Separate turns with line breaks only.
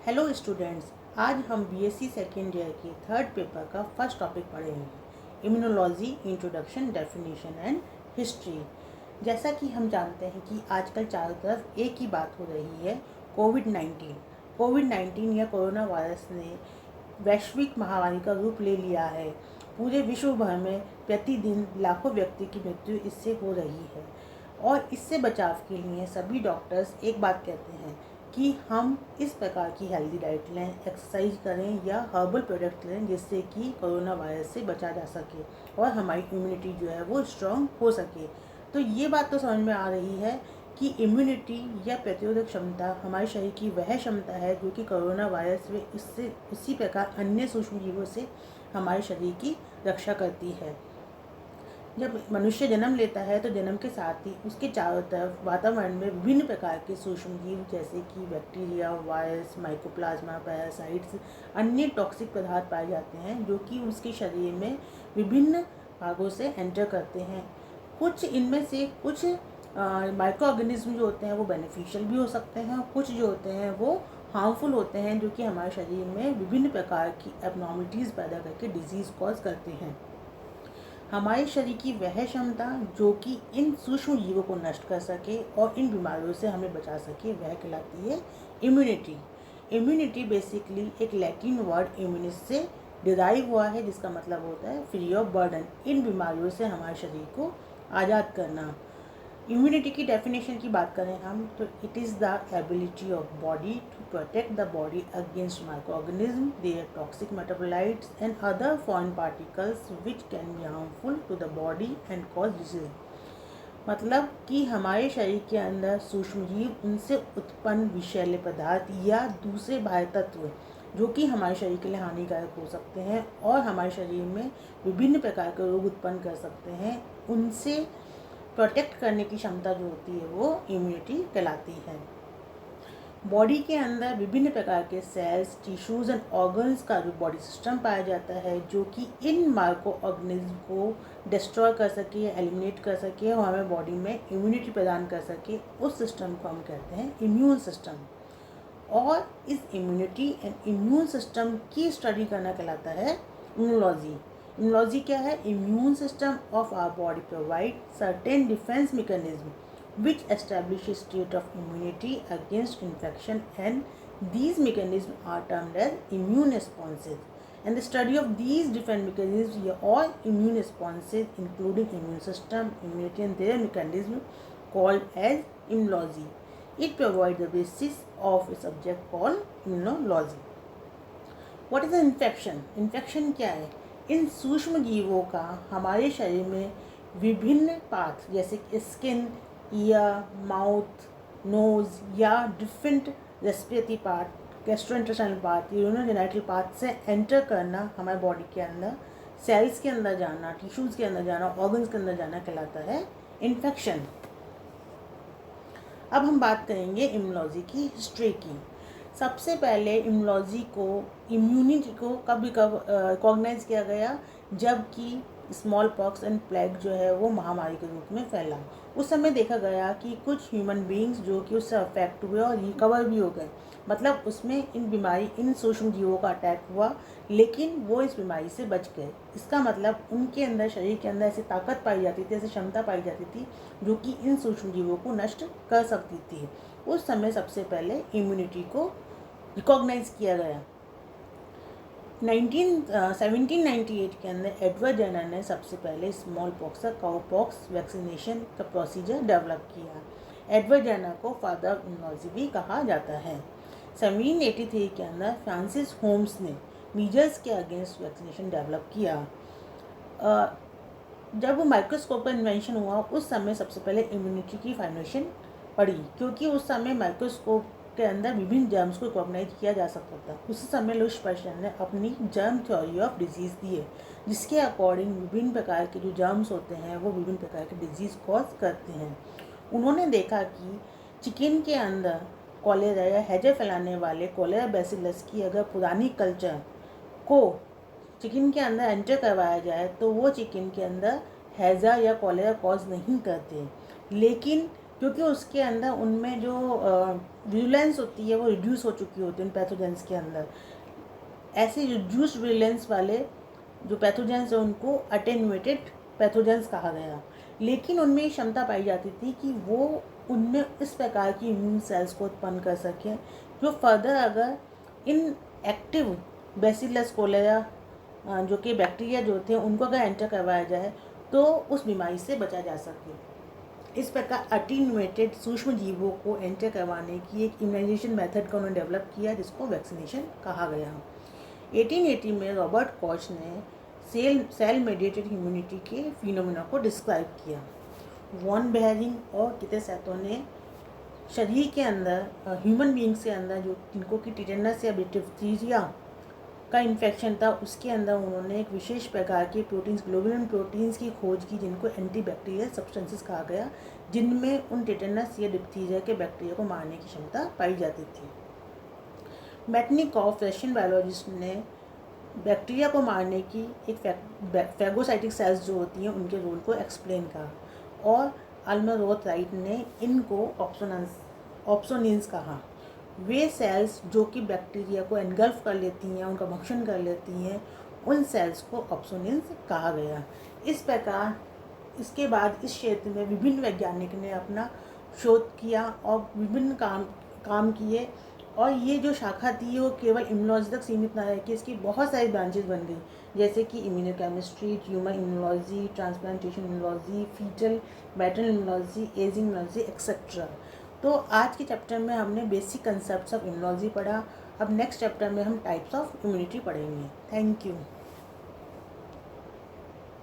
Hello students, आज हम BSc second year के थर्ड पेपर का फर्स्ट टॉपिक पढ़ेंगे, immunology introduction, definition and history. जैसा कि हम जानते हैं कि आजकल चारों तरफ एक ही बात हो रही है, कोविड-19 या कोरोना वायरस ने वैश्विक महामारी का रूप ले लिया है। पूरे विश्व भर में प्रतिदिन लाखों व्यक्ति की मृत्यु इससे हो रही है और इससे बचाव के लिए सभी डॉक्टर्स एक बात कहते हैं कि हम इस प्रकार की हेल्दी डाइट लें, एक्सरसाइज करें या हर्बल प्रोडक्ट लें जिससे कि कोरोना वायरस से बचा जा सके और हमारी इम्यूनिटी जो है वो स्ट्रॉन्ग हो सके। तो ये बात तो समझ में आ रही है कि इम्यूनिटी या प्रतिरोधक क्षमता हमारे शरीर की वह क्षमता है जो कि कोरोना वायरस व इससे इसी प्रकार अन्य सूक्ष्म जीवों से हमारे शरीर की रक्षा करती है। जब मनुष्य जन्म लेता है तो जन्म के साथ ही उसके चारों तरफ वातावरण में विभिन्न प्रकार के सूक्ष्म जीव जैसे कि बैक्टीरिया, वायरस, माइकोप्लाज्मा, पैरासाइट्स, अन्य टॉक्सिक पदार्थ पाए जाते हैं जो कि उसके शरीर में विभिन्न भागों से एंटर करते हैं। कुछ इनमें से कुछ माइक्रो ऑर्गेनिज्म जो होते हैं वो बेनिफिशियल भी हो सकते हैं, कुछ जो होते हैं वो हार्मफुल होते हैं जो कि हमारे शरीर में विभिन्न प्रकार की एबनॉर्मलिटीज़ पैदा करके डिजीज़ कॉज करते हैं। हमारे शरीर की वह क्षमता जो कि इन सूक्ष्म जीवों को नष्ट कर सके और इन बीमारियों से हमें बचा सके वह कहलाती है इम्यूनिटी। इम्यूनिटी बेसिकली एक लैटिन वर्ड इम्यूनिस से डिराइव हुआ है जिसका मतलब होता है फ्री ऑफ बर्डन, इन बीमारियों से हमारे शरीर को आज़ाद करना। इम्यूनिटी की डेफिनेशन की बात करें हम तो it is the ability of body to protect the body against microorganism, there toxic metabolites and other foreign particles which can be harmful to the body and cause disease. मतलब कि हमारे शरीर के अंदर सूक्ष्म जीव, उनसे उत्पन्न विषैले पदार्थ या दूसरे बाह्य तत्व जो कि हमारे शरीर के लिए हानिकारक हो सकते हैं और हमारे शरीर में विभिन्न प्रकार के रोग उत्पन्न कर सकते हैं, उनसे प्रोटेक्ट करने की क्षमता जो होती है वो इम्यूनिटी कहलाती है। बॉडी के अंदर विभिन्न प्रकार के सेल्स, टिश्यूज़ एंड ऑर्गन्स का जो बॉडी सिस्टम पाया जाता है जो कि इन माइक्रो ऑर्गेनिज्म को डिस्ट्रॉय कर सके, एलिमिनेट कर सके और हमें बॉडी में इम्यूनिटी प्रदान कर सके, उस सिस्टम को हम कहते हैं इम्यून सिस्टम। और इस इम्यूनिटी एंड इम्यून सिस्टम की स्टडी करना कहलाता है इम्यूनोलॉजी। इम्यूनोलॉजी क्या है? Immune system of our body provide certain defence mechanism which establish a state of immunity against infection, and these mechanisms are termed as immune responses. And the study of these different mechanisms or immune responses, including immune system, immunity and their mechanism, called as immunology. It provides the basis of a subject called immunology. What is an infection? Infection क्या है? इन सूक्ष्म जीवों का हमारे शरीर में विभिन्न part जैसे स्किन, ईयर, माउथ, नोज़ या different respiratory part, gastrointestinal part, urinogenital part से एंटर करना, हमारे बॉडी के अंदर सेल्स के अंदर जाना, टिश्यूज़ के अंदर जाना, ऑर्गन्स के अंदर जाना कहलाता है इन्फेक्शन। अब हम बात करेंगे इम्यूनोलॉजी की हिस्ट्री की। सबसे पहले इम्यूनोलॉजी को, इम्यूनिटी को कब रिकॉग्नाइज किया गया जबकि स्मॉल पॉक्स एंड प्लेग जो है वो महामारी के रूप में फैला। उस समय देखा गया कि कुछ ह्यूमन बींग्स जो कि उससे अफेक्ट हुए और रिकवर भी हो गए, मतलब उसमें इन सूक्ष्म जीवों का अटैक हुआ लेकिन वो इस बीमारी से बच गए। इसका मतलब उनके अंदर, शरीर के अंदर ऐसी ताकत पाई जाती थी, ऐसी क्षमता पाई जाती थी जो कि इन सूक्ष्म जीवों को नष्ट कर सकती थी। उस समय सबसे पहले इम्यूनिटी को रिकॉग्नाइज किया गया। 1798 के अंदर एडवर्ड जेनर ने सबसे पहले स्मॉल पॉक्स का काउपॉक्स वैक्सीनेशन का प्रोसीजर डेवलप किया। एडवर्ड जेनर को फादर ऑफ इम्यूनोलॉजी भी कहा जाता है। 1783 के अंदर फ्रांसिस होम्स ने मीजल्स के अगेंस्ट वैक्सीनेशन डेवलप किया। जब माइक्रोस्कोप का इन्वेंशन हुआ उस समय सबसे पहले इम्यूनिटी की फाउंडेशन पड़ी, क्योंकि उस समय माइक्रोस्कोप के अंदर विभिन्न जर्म्स को रिकॉग्नाइज किया जा सकता था। उसी समय लुईस पाश्चर ने अपनी जर्म थ्योरी ऑफ डिजीज़ दिए जिसके अकॉर्डिंग विभिन्न प्रकार के जो जर्म्स होते हैं वो विभिन्न प्रकार के डिजीज़ कॉज करते हैं। उन्होंने देखा कि चिकन के अंदर कॉलेरा या हैजा फैलाने वाले कॉलेरा बैसिलस की अगर पुरानी कल्चर को चिकन के अंदर एंटर करवाया जाए तो वो चिकन के अंदर हैजा या कॉलेरा कॉज नहीं करते, लेकिन क्योंकि उसके अंदर उनमें जो विजुलेंस होती है वो रिड्यूस हो चुकी होती है उन पैथोजेंस के अंदर। ऐसे रिड्यूस विजुलेंस वाले जो पैथोजेंस है उनको अटेन्यूएटेड पैथोजेंस कहा गया। लेकिन उनमें ये क्षमता पाई जाती थी कि वो उनमें इस प्रकार की इम्यून सेल्स को उत्पन्न कर सकें जो फर्दर अगर इन एक्टिव बेसिलस कोलेरा जो कि बैक्टीरिया जो थे उनको अगर एंटर करवाया जाए तो उस बीमारी से बचा जा सके। इस प्रकार अटेन्यूएटेड सूक्ष्म जीवों को एंटर करवाने की एक इम्यूनाइजेशन मेथड का उन्होंने डेवलप किया जिसको वैक्सीनेशन कहा गया। 1880 में रॉबर्ट कॉच ने सेल मेडिएटेड इम्यूनिटी के फिनोमेना को डिस्क्राइब किया। वॉन बेहरिंग और कितेसैतो ने शरीर के अंदर ह्यूमन बींग्स के अंदर जो जिनको कि टिटेनस या डिप्थीरिया का इन्फेक्शन था उसके अंदर उन्होंने एक विशेष प्रकार के प्रोटीन्स ग्लोबुलिन प्रोटीन्स की खोज की जिनको एंटीबैक्टीरियल सब्सटेंसेस कहा गया, जिनमें उन टिटेनस या डिप्थीरिया के बैक्टीरिया को मारने की क्षमता पाई जाती थी। मेटनिकॉफ रशियन बायोलॉजिस्ट ने बैक्टीरिया को मारने की एक फैगोसाइटिक सेल्स जो होती हैं उनके रोल को एक्सप्लेन करा, और अल्मरोथ राइट ने इनको ऑप्सोनिन्स कहा। वे सेल्स जो कि बैक्टीरिया को एनगल्फ कर लेती हैं, उनका भक्षण कर लेती हैं, उन सेल्स को ऑप्सोनिन्स कहा गया। इस प्रकार इसके बाद इस क्षेत्र में विभिन्न वैज्ञानिक ने अपना शोध किया और विभिन्न काम किए, और ये जो शाखा थी वो केवल इम्यूनोलॉजी तक सीमित ना रह के इसकी बहुत सारी ब्रांचेस बन गई, जैसे कि immunochemistry, tumour immunology, transplantation immunology, fetal maternal immunology, ageing immunology etcetera. तो आज के चैप्टर में हमने बेसिक कंसेप्ट्स ऑफ इम्यूनोलॉजी पढ़ा। अब नेक्स्ट चैप्टर में हम टाइप्स ऑफ इम्यूनिटी पढ़ेंगे। Thank you.